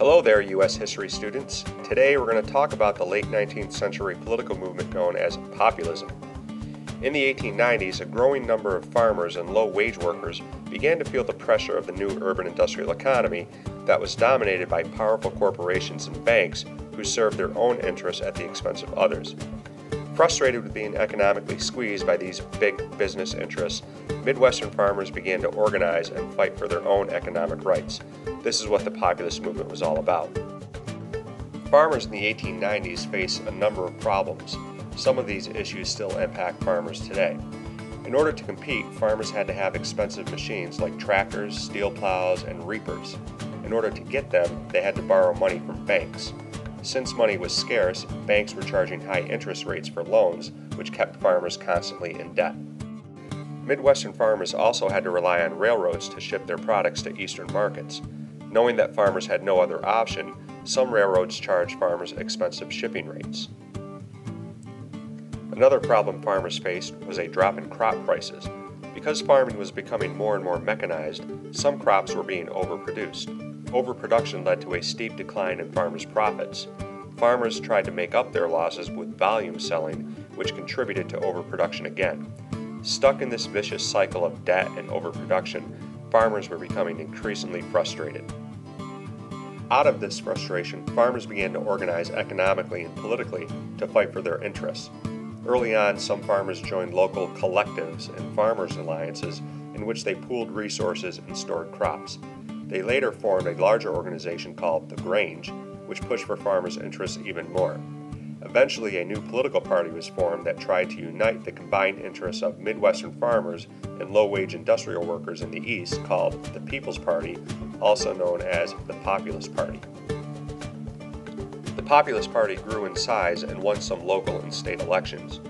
Hello there, U.S. history students. Today we're going to talk about the late 19th century political movement known as populism. In the 1890s, a growing number of farmers and low-wage workers began to feel the pressure of the new urban industrial economy that was dominated by powerful corporations and banks who served their own interests at the expense of others. Frustrated with being economically squeezed by these big business interests, Midwestern farmers began to organize and fight for their own economic rights. This is what the populist movement was all about. Farmers in the 1890s faced a number of problems. Some of these issues still impact farmers today. In order to compete, farmers had to have expensive machines like tractors, steel plows, and reapers. In order to get them, they had to borrow money from banks. Since money was scarce, banks were charging high interest rates for loans, which kept farmers constantly in debt. Midwestern farmers also had to rely on railroads to ship their products to eastern markets. Knowing that farmers had no other option, some railroads charged farmers expensive shipping rates. Another problem farmers faced was a drop in crop prices. Because farming was becoming more and more mechanized, some crops were being overproduced. Overproduction led to a steep decline in farmers' profits. Farmers tried to make up their losses with volume selling, which contributed to overproduction again. Stuck in this vicious cycle of debt and overproduction, farmers were becoming increasingly frustrated. Out of this frustration, farmers began to organize economically and politically to fight for their interests. Early on, some farmers joined local collectives and farmers' alliances in which they pooled resources and stored crops. They later formed a larger organization called the Grange, which pushed for farmers' interests even more. Eventually, a new political party was formed that tried to unite the combined interests of Midwestern farmers and low-wage industrial workers in the East, called the People's Party, also known as the Populist Party. The Populist Party grew in size and won some local and state elections.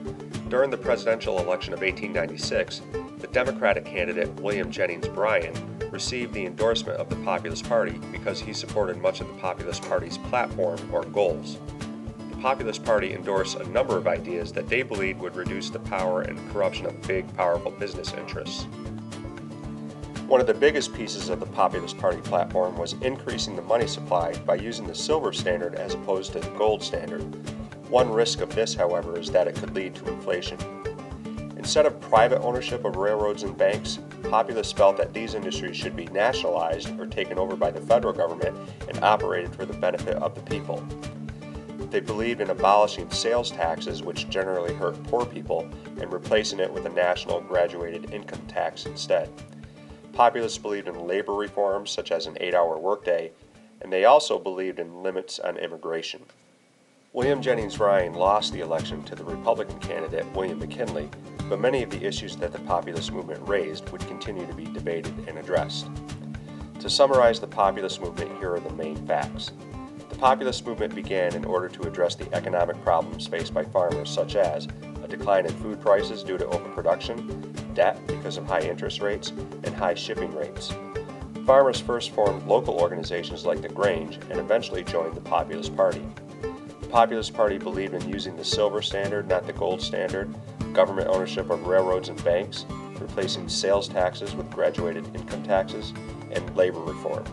During the presidential election of 1896, the Democratic candidate William Jennings Bryan received the endorsement of the Populist Party because he supported much of the Populist Party's platform or goals. The Populist Party endorsed a number of ideas that they believed would reduce the power and corruption of big, powerful business interests. One of the biggest pieces of the Populist Party platform was increasing the money supply by using the silver standard as opposed to the gold standard. One risk of this, however, is that it could lead to inflation. Instead of private ownership of railroads and banks, populists felt that these industries should be nationalized or taken over by the federal government and operated for the benefit of the people. They believed in abolishing sales taxes, which generally hurt poor people, and replacing it with a national graduated income tax instead. Populists believed in labor reforms, such as an 8-hour workday, and they also believed in limits on immigration. William Jennings Bryan lost the election to the Republican candidate William McKinley, but many of the issues that the populist movement raised would continue to be debated and addressed. To summarize the populist movement, here are the main facts. The populist movement began in order to address the economic problems faced by farmers, such as a decline in food prices due to overproduction, debt because of high interest rates, and high shipping rates. Farmers first formed local organizations like the Grange and eventually joined the Populist Party. The Populist Party believed in using the silver standard, not the gold standard, government ownership of railroads and banks, replacing sales taxes with graduated income taxes, and labor reform.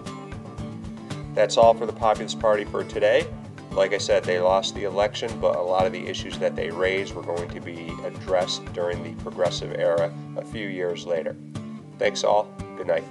That's all for the Populist Party for today. Like I said, they lost the election, but a lot of the issues that they raised were going to be addressed during the Progressive era a few years later. Thanks all. Good night.